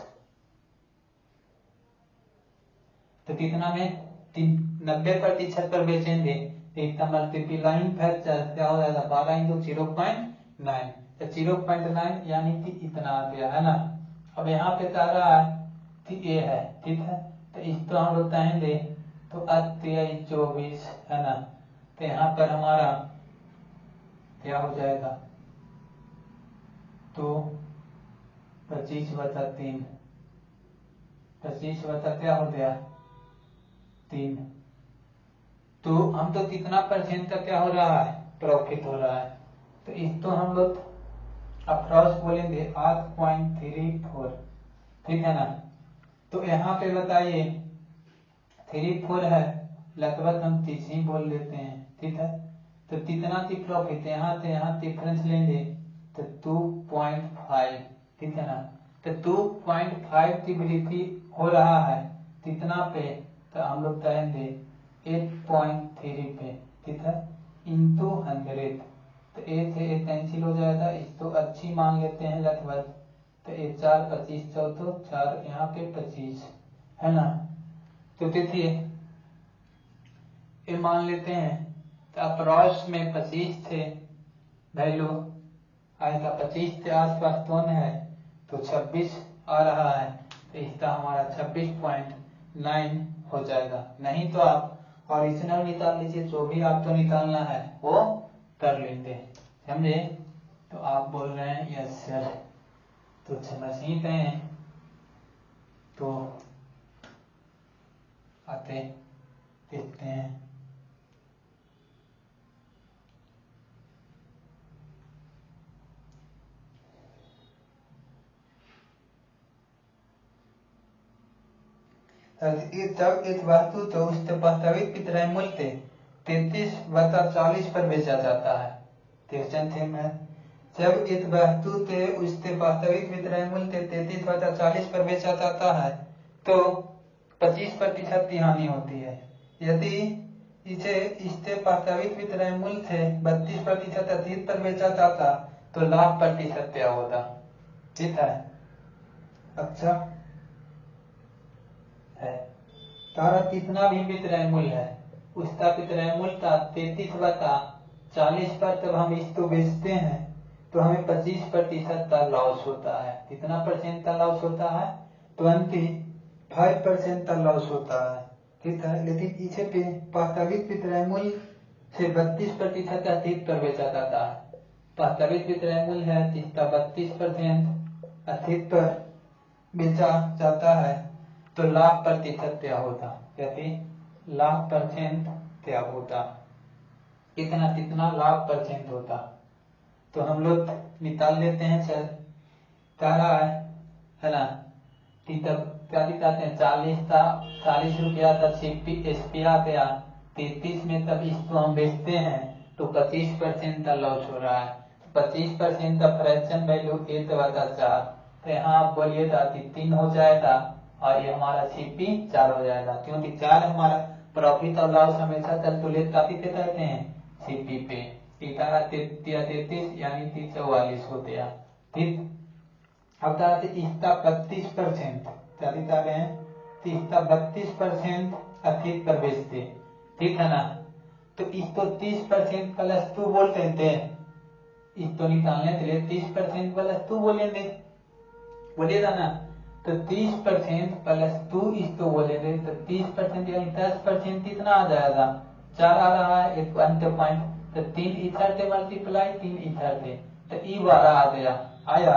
तो कितना में 90% पर बेचेंगे, तो इसका मल्टीप्लाइंग फैक्टर क्या हो जाएगा 12 × 0.9, तो 0.9 यानी कि इतना आ गया, है ना। अब यहाँ पे कह रहा है कि ये है, ठीक है, तो इसको हम लोग कहेंगे तो 23 24, है ना। तो यहाँ पर हमारा क्या हो जाएगा, तो 25/3, 25 क्या हो गया 3। तो हम तो कितना परसेंट का क्या हो रहा है, प्रॉफिट हो रहा है। तो इसको हम लोग अप्रॉक्स बोलेंगे 8.34, ठीक है ना। तो यहाँ पे बताइए 34 है, लगभग हम 30 ही बोल लेते हैं, ठीक है। तो कितना थी प्रॉफिट, यहाँ से यहाँ डिफरेंस लेंगे तो 2.5, ठीक है ना। तो 2.5 की वृद्धि हो रहा है कितना पे, तो हम लोग कहेंगे 8.3 पे, ठीक है, इंटू 100। तो ए से ए कैंसिल हो जाएगा, इसको अच्छी मान लेते हैं लगभग। तो ए 4 25 14 4 यहाँ पे 25 है ना। तो देखिए ये मान लेते हैं तो अप्रॉक्स में 25 थे वैल्यू आएगा, 25 के आसपास कौन है तो 26 आ रहा है। तो इसका हमारा 26.9 हो जाएगा। नहीं तो आप ओरिजिनल निकाल लीजिए, जो भी आपको निकालना है वो कर लेंगे, समझे। तो आप बोल रहे हैं यस सर, तो समझ ही गए। तो आते देखते हैं। तब एक वस्तु तो उसके वास्तविक विक्रय मूल्य 33/40 पर बेचा जाता है। क्वेश्चन थे में जब एक वस्तु के उसके वास्तविक विक्रय मूल्य 33/40 पर बेचा जाता है तो 25% की हानि होती है। यदि इसे इसके वास्तविक विक्रय मूल्य से 32% अधिक पर बेचा जाता तो लाभ प्रतिशत क्या होता, ठीक है। अच्छा है तारा कितना भी विक्रय मूल्य है उसका विक्रय मूल्य का 33/40 पर जब हम इसको बेचते हैं तो हमें 25% का लॉस होता है। कितना परसेंट का लॉस होता है, 25% का लॉस होता है, ठीक है। लेकिन इसे पे वास्तविक विक्रय मूल्य से 32% अधिक पर बेचा जाता है। वास्तविक विक्रय मूल्य है जिसका 32% अधिक पर बेचा जाता है तो लाभ प्रतिशत क्या होता, यदि लाभ परसेंट क्या होता, कितना कितना लाभ परसेंट होता। तो हम लोग निकाल लेते हैं सर, क्या रहा है ना। तब क्या दिखाते हैं 40 रुपया का एसपीआ गया 33 में, तब इसको हम बेचते हैं तो 25% का लॉस हो रहा है। 25% का फ्रैक्शन वैल्यू 1/4, तो यहाँ आप बोलिएगा कि 3 हो जाएगा और ये हमारा सीपी 4 हो जाएगा, क्योंकि 4 हमारा प्रॉफिट और लॉस हमेशा कैलकुलेट काफी पे करते हैं सीपी पे। 33 यानी 44 हो गया, ठीक। अब बताते इसका 32% क्या दिखा रहे हैं, तो इसका 32% अधिक पर बेचते, ठीक है ना। तो इसको 30% प्लस 2 बोलते थे, इसको निकालने के लिए 30% प्लस 2 बोलेंगे, बोलिएगा ना। तो 30% प्लस 2 इसको बोलेंगे तो 30% यानी 10% कितना आ जाएगा, 4 आ रहा है, एक अंत पॉइंट। तो 3 इधर से मल्टीप्लाई 3 इधर से, तो ई 12 आ गया, आया।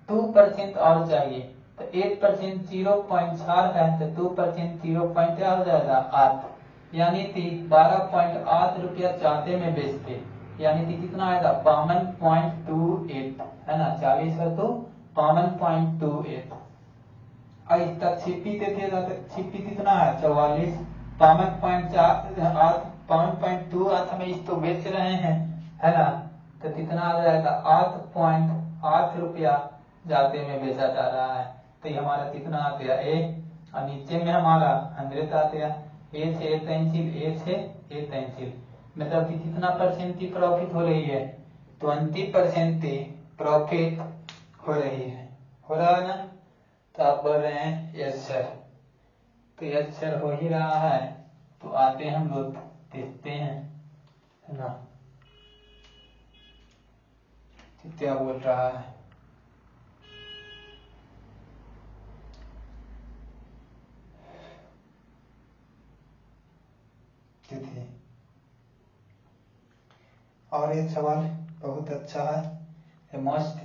2% और चाहिए तो 8% 0.4 है तो 2% 0. क्या हो जाएगा 8, यानी कि 12.8 रुपया चाहते में बेचते, यानी कि कितना आएगा 52.28 है ना। 40 है तो 52.28। और इसका छिपी देखिएगा तो छिपी कितना है 44, 52.8 52.28 में इसको बेच रहे हैं, है ना। तो कितना आ जाएगा 8.8 रुपया जाते में बेचा जा रहा है। तो ये हमारा कितना आ गया ए, और नीचे में हमारा 100 आ गया। ए से ए कैंसिल, ए से ए कैंसिल, मतलब कि कितना परसेंट की प्रॉफिट हो रही है, 20% की प्रॉफिट हो रही है, हो रहा है ना। तो आप बोल रहे हैं यस सर, तो यस सर हो ही रहा है। तो आते हैं हम लोग देखते हैं, है ना, क्या बोल रहा है। और एक सवाल बहुत अच्छा है। मोस्ट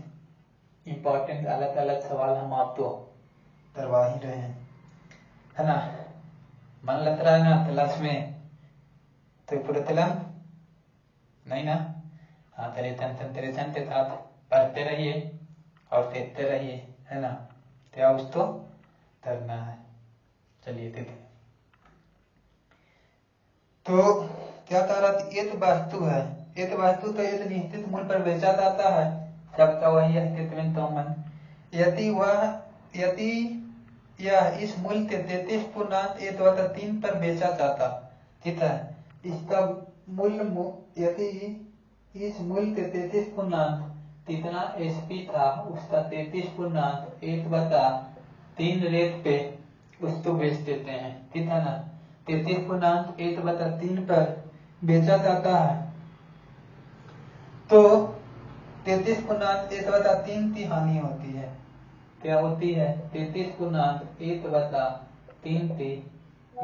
इम्पोर्टेंट अलग अलग सवाल हम आपको करवा ही रहे हैं, है ना। मन लग रहा है ना क्लास में, तो पुरतलम नहीं ना। हाँ, तेरे कंसंट्रेशन के साथ पढ़ते रहिए और देखते रहिए, है ना। क्या उसको करना है। चलिए देखते। तो क्या कह रहा था, एक वस्तु है, एक वस्तु तो एक निश्चित मूल्य पर बेचा जाता है, सबका वही अस्तित्व कॉमन। यदि यह इस मूल्य के 33.1/3 पर बेचा जाता, ठीक है। इसका मूल्य यदि इस मूल्य के 33 कितना एसपी था, उसका 33.1/3 रेट पे उसको बेच देते हैं, ठीक है ना। 33.1/3 पर बेचा जाता है, तो 33.1/3 की हानि होती है। क्या होती है? 33.1/3 की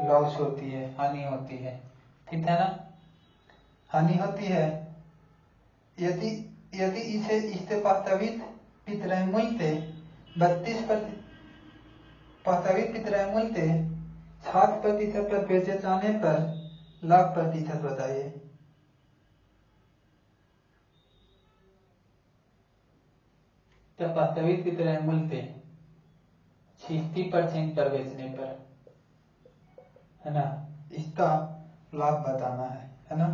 लॉस होती है, हानि होती है, ठीक है ना। हानि होती है यदि यदि इसे इससे वास्तविक विक्रय मूल्य थे 60% पर बेचे जाने पर लाभ प्रतिशत बताइए। जब वास्तविक विक्रय मूल्य थे 60% पर बेचने पर, है ना, इसका लाभ बताना है ना।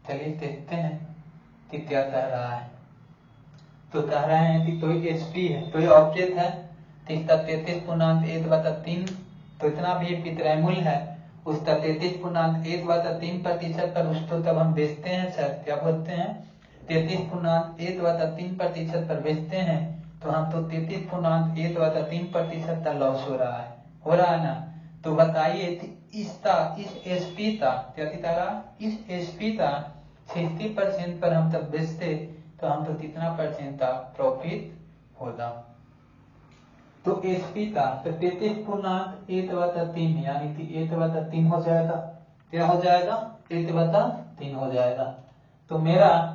चलिए देखते हैं कि क्या कह रहा है। तो कह रहे हैं कि कोई एचपी है, कोई ऑब्जेक्ट है, तो इसका 33.1/3 तो इतना भी विक्रय मूल्य है, उसका 33.1/3% पर उसको तब हम बेचते हैं सर, क्या बोलते हैं, 33.1/3% पर बेचते हैं, तो हम तो 33.1/3% का लॉस हो रहा है ना। तो बताइए इस एसपी का इस एसपी का 60% पर हम तब बेचते, तो हम तो कितना परसेंट का प्रॉफिट होता। तो एसपी का 33.1/3 यानी कि 1/3 हो जाएगा। क्या हो जाएगा? 1/3 हो जाएगा। तो मेरा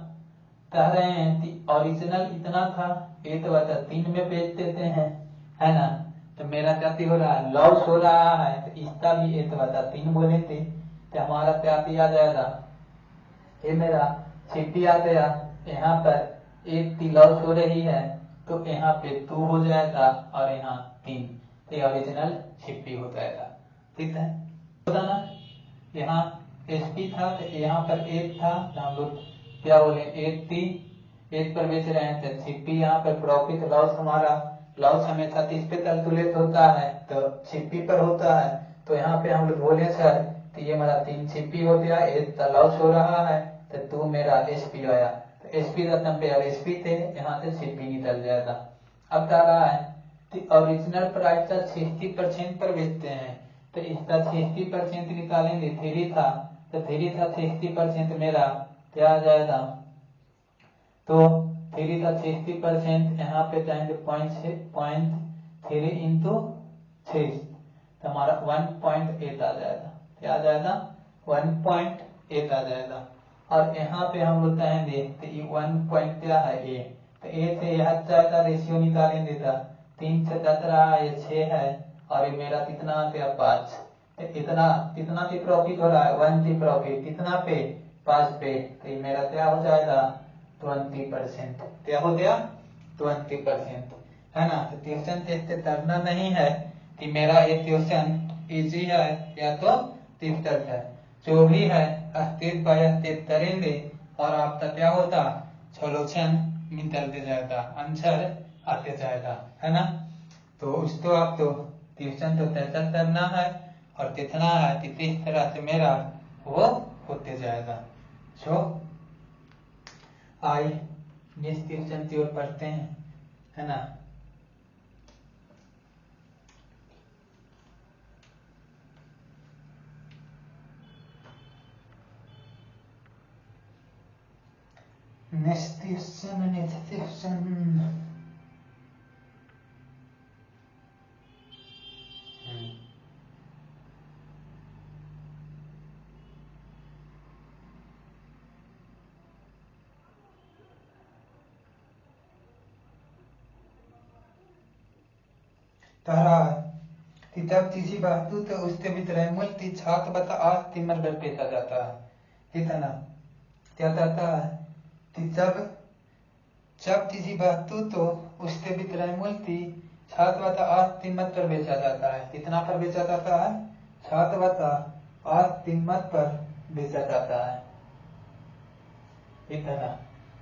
कह रहे हैं कि ओरिजिनल इतना था, 1/3 में बेच देते हैं, है ना। तो मेरा क्या हो रहा है? लॉस हो रहा है, तो इसका भी 1/3 बोलेंगे, तो हमारा क्या दिया जाएगा? ये मेरा 60 आ गया, यहाँ पर 1 की लॉस हो रही है, तो यहाँ पे 2 हो जाएगा और यहाँ 3, ये ओरिजिनल 60 हो जाएगा, ठीक है। होता ना, यहाँ एसपी था तो यहाँ पर 1 था, तो हम लोग क्या बोले 1 थी, 1 पर बेच रहे हैं तो 60, यहाँ पर प्रॉफिट लॉस हमारा लॉस हमेशा किस पे कैलकुलेट होता है? तो 60 पर होता है। तो यहाँ पे हम लोग बोले सर तो ये मेरा 3 60 हो गया, 1 का लॉस हो रहा है, तो 2 मेरा एसपी आया, तो एसपी रकम पे अब एसपी थे, यहाँ से 60 निकल जाएगा। अब कह रहा है कि ओरिजिनल प्राइस का 60% पर बेचते हैं, तो इसका 60% निकालेंगे, 3 था, तो 3 था 60% मेरा क्या आ जाएगा? तो 3 का 60% यहाँ पे जाएंगे 0.3 इंटू 6, तो हमारा 1.8 आ जाएगा। क्या आ जाएगा? 1.8 आ जाएगा। और यहाँ पे हम लोग कहेंगे तो ये 1 पॉइंट क्या है? ए, तो ए से यह जाएगा, रेशियो निकालेंगे तो 3 से कट रहा है, ये 6 है, और ये मेरा कितना आ गया? 5। इतना कितना पे प्रॉफिट हो रहा है? 1 की प्रॉफिट कितना पे? 5 पे, तो ये मेरा क्या हो जाएगा? 20%। क्या हो गया? 20%, है ना। तो ट्यूशन टेस्ट करना नहीं है कि मेरा ये ट्यूशन इजी है या तो डिफिकल्ट है, जो भी है स्टेप बाय स्टेप करेंगे और आपका क्या होता? सोल्यूशन निकलते जाएगा, आंसर आते जाएगा, है ना। तो उसको आप तो ट्यूशन तो तैसा करना है और कितना है कि किस तरह से मेरा वो होते जाएगा। सो आई नेक्स्ट क्वेश्चन की ओर पढ़ते हैं, है ना। नेक्स्ट क्वेश्चन कह रहा है कि जब किसी वस्तु से उसके विक्रयमूल्य की 7/8 कीमत पर बेचा जाता है, ठीक है ना। क्या कहता है कि जब किसी वस्तु तो उसके विक्रयमूल्य की 7/8 कीमत पर बेचा जाता है। कितना पर बेचा जाता है? 7/8 कीमत पर बेचा जाता है, ठीक है ना।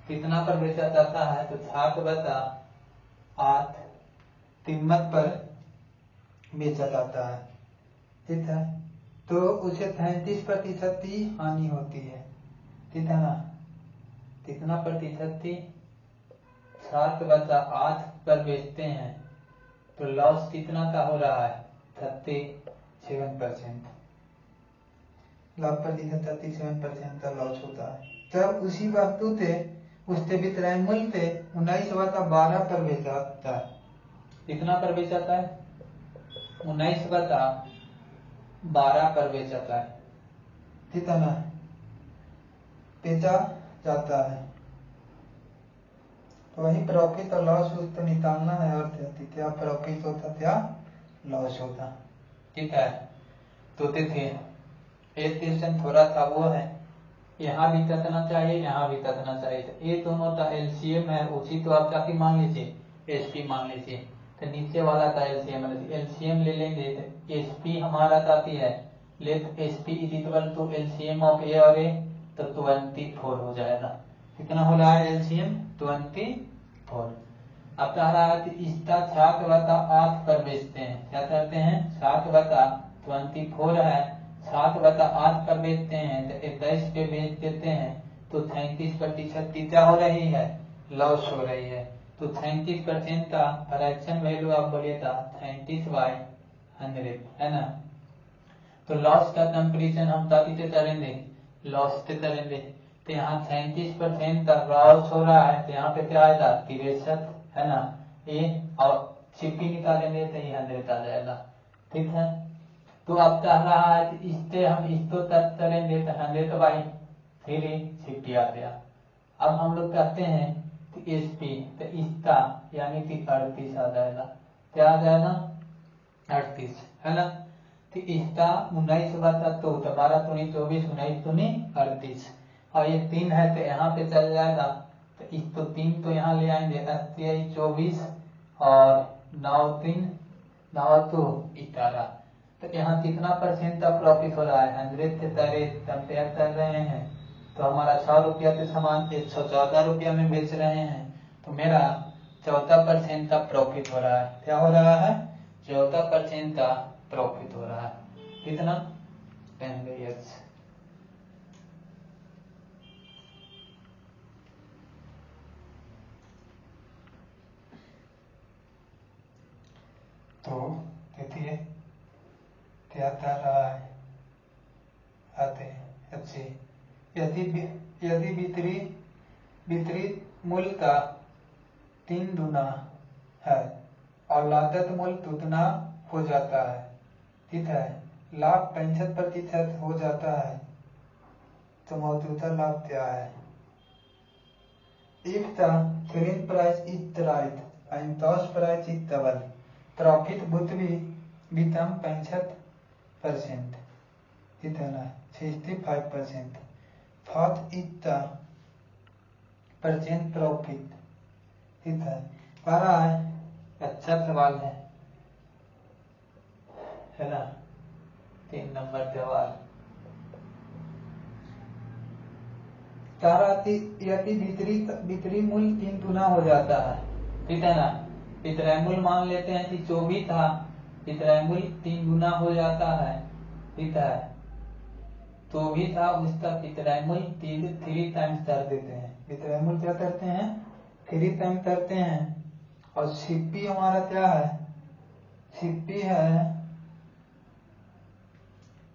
कितना पर बेचा जाता है? तो 7/8 कीमत पर बेचा जाता है, ठीक है। तो उसे 33% की हानि होती है, ठीक है ना। कितना प्रतिशत थी? 7/8 पर बेचते हैं तो लॉस कितना का हो रहा है? 37%। लाभ प्रतिशत 37% का लॉस होता है। जब उसी वस्तु से उसके विक्रयमूल्य से 19/12 पर बेचा जाता है। कितना पर बेचा जाता है? 19/12 पर बेचा जाता है, ठीक है ना, बेचा जाता है। तो वही प्रॉफिट और लॉस तो निकालना है, और क्या प्रॉफिट होता क्या लॉस होता, ठीक है। तो देखिए एक क्वेश्चन थोड़ा सा वो है, यहाँ भी तकना चाहिए, यहाँ भी तकना चाहिए। तो ये दोनों का एलसीएम है, उसी तो आप क्या मान लीजिए, एसपी मान लीजिए। तो नीचे वाला का एलसीएम ले लेंगे तो एसपी हमारा काफी है, let SP is equal to LCM of A और ए, तो 24 हो जाएगा। कितना हो रहा है एलसीएम? 24। अब कह रहा है कि इसका 7/8 पर बेचते हैं। क्या करते हैं? 7/24 है, 7/8 पर बेचते हैं तो 21 पे बेच देते हैं तो 37% की क्या हो रही है? लॉस हो रही है। तो 37% का फ्रैक्शन वैल्यू आप बोलिएगा 37/100, है ना। तो लॉस का कंपेरिजन हम ताकि से करेंगे, लॉस से करेंगे। तो यहाँ 37% का लॉस हो रहा है, तो यहाँ पे क्या आएगा? 63, है ना। ये और छिपी निकालेंगे तो ये 100 आ जाएगा, ठीक है। तो अब कह रहा है कि इससे हम इसको तक करेंगे तो 100/3 छिपी आ गया। अब हम लोग कहते हैं कि एसपी, तो इसका यानी कि 38 आ जाएगा। क्या आ जाएगा? 38, है ना। तो इसका 19/2, 12 दूनी 24, 19 दूनी 38, और ये 3 है तो यहाँ पे चल जाएगा। तो इस तो 3 तो यहाँ ले आएंगे, 28 24 और 9 3 9 2 11। तो यहाँ कितना परसेंट का प्रॉफिट हो रहा है? 100 से कंपेयर कर रहे हैं तो हमारा 6 रुपया के सामान 114 रुपया में बेच रहे हैं, तो मेरा 14% का प्रॉफिट हो रहा है। क्या हो रहा है? 14% का प्रॉफिट हो रहा है। कितना? 10 years। तो देखिए क्या कर रहा है, आते हैं अच्छे। यदि वितरित मूल्य का 3 गुना है और लागत मूल्य उतना हो जाता है, ठीक है, लाभ 65% हो जाता है, तो मौजूदा लाभ क्या है? If the selling price is right and cost price is double, profit would become 65%, कितना? 65%. What is the percent profit? ठीक है, कह रहा है अच्छा सवाल है ना। 3 नंबर सवाल कह रहा थी यदि वितरित मूल्य 3 गुना हो जाता है, ठीक है ना। विक्रय मूल्य मान लेते हैं कि 24 था, विक्रय मूल्य 3 गुना हो जाता है, ठीक है। तो भी था उसका विक्रय मूल्य 3 टाइम्स कर देते हैं। विक्रय मूल्य क्या करते हैं? 3 टाइम्स करते हैं। और सीपी हमारा क्या है? सीपी है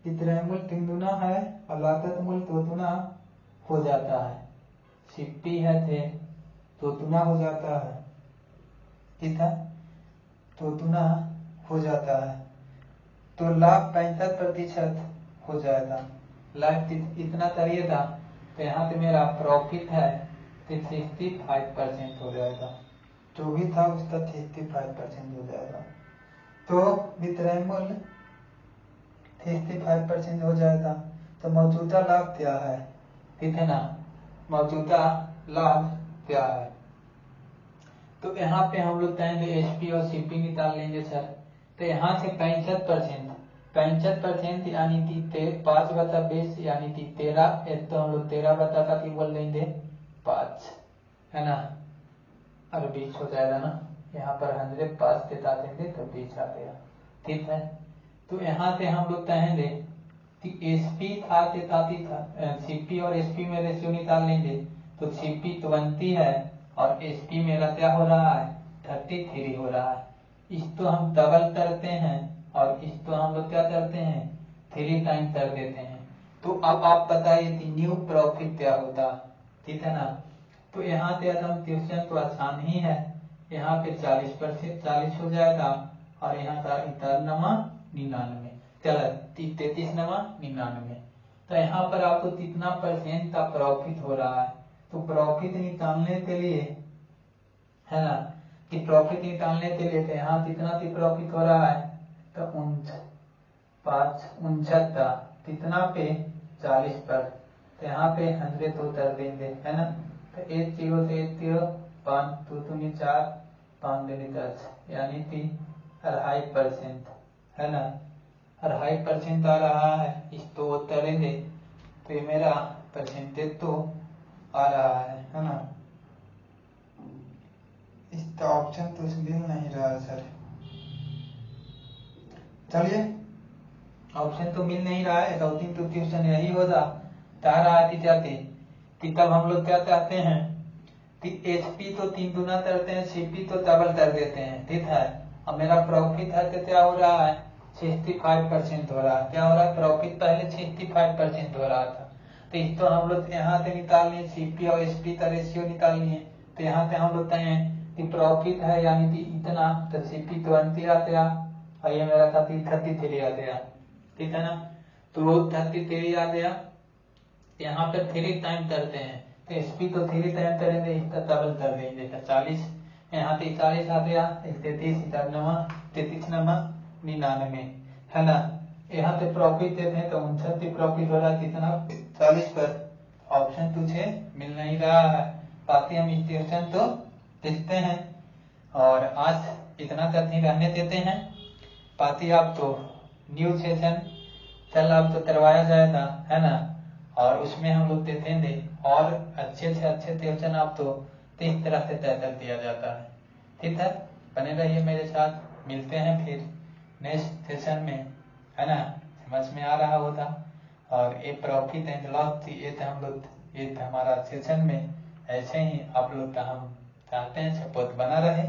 विक्रय मूल्य 3 गुना है और लागत मूल्य 2 गुना हो जाता है। सीपी है थे 2 गुना हो जाता है, ठीक है, 2 गुना हो जाता है। तो लाभ 65% हो जाएगा। लाभ इतना करिएगा तो यहाँ पे मेरा प्रॉफिट है 65% हो जाएगा। जो भी था उसका 65% हो जाएगा। तो विक्रय मूल्य 65% हो जाएगा। तो मौजूदा लाभ क्या है, ठीक है ना, मौजूदा लाभ क्या है। तो यहाँ पे हम लोग चाहेंगे एसपी और सीपी निकाल लेंगे सर। तो यहाँ से 65% यानी कि 5/20 यानी कि 13, तो हम लोग 13/30 बोल देंगे 5, है ना, और 20 हो जाएगा ना। यहाँ पर 100 5 देता देंगे तो 20 आ गया, ठीक है। तो यहाँ से हम लोग चाहेंगे कि एसपी था 33 था, सीपी और एसपी में रेशियो निकाल लेंगे। तो सीपी 20 है और एसपी मेरा क्या हो रहा है 33 हो रहा है। इसको हम डबल करते हैं और इसको हम लोग क्या करते हैं 3 टाइम कर देते हैं। तो अब आप बताइए कि न्यू प्रॉफिट क्या होता, ठीक है ना। तो यहाँ से अदम क्वेश्चन तो आसान ही है। यहाँ पे 40% हो जाएगा और यहाँ का 99 चलो 33 99। तो यहाँ पर आपको कितना % का प्रॉफिट हो रहा है। तो प्रॉफिट निकालने के लिए, है ना, कि प्रॉफिट निकालने के लिए तो यहाँ कितना प्रॉफिट हो रहा है तो 69 कितना पे 40 पर। तो यहाँ पे 100 तो उतर देंगे, है ना। तो 1 0 से 1 0 5 2 2 4 5 2 10 यानी कि 2.5%, है ना, 2.5% आ रहा है। इसको उतरेंगे तो ये मेरा परसेंटेज तो आ रहा है ना। इसका ऑप्शन तो मिल नहीं रहा है सर, चलिए ऑप्शन तो मिल नहीं रहा है। अकाउंटिंग तो ट्यूशन यही होगा चाह रहा थी चाहते कि तब हम लोग क्या चाहते हैं कि एचपी तो 3 गुना करते हैं, सीपी तो डबल कर देते हैं, ठीक है। अब मेरा प्रॉफिट है तो क्या हो रहा है 65% हो रहा है। क्या हो रहा है प्रॉफिट पहले 65% हो रहा था। तो इसको हम लोग यहाँ से निकाल लिए, सीपी और एसपी का रेशियो निकाल लिए। तो यहाँ से हम लोग कहें कि प्रॉफिट है यानी कि इतना, तो सीपी 20 आ गया और ये मेरा 33 आ गया, ठीक है ना। तो 33 आ गया, यहाँ पर 3 टाइम करते हैं तो एसपी तो 3 टाइम करेंगे, इसका डबल कर देंगे 40, यहाँ पे 40 आ गया 33 99, है ना। यहाँ पे प्रॉफिट देते हैं तो 59 प्रॉफिट हो रहा है कितना 40 पर। ऑप्शन तुझे मिल नहीं रहा है। बाकी हम इस क्वेश्चन तो देखते हैं और आज इतना तक ही रहने देते हैं। बाकी आप तो न्यू सेशन कल आप तो करवाया जाएगा, है ना, और उसमें हम लोग देखेंगे और अच्छे से अच्छे क्वेश्चन आप तो किस तरह से तय कर दिया जाता है, ठीक है। बने रहिए मेरे साथ, मिलते हैं फिर नेक्स्ट सेशन में, है ना। समझ में आ रहा होगा। और ये प्रॉफिट एंड लॉस थी, ये तो हम लोग ये हमारा सेशन में ऐसे ही आप लोग का हम चाहते हैं सपोर्ट बना रहे।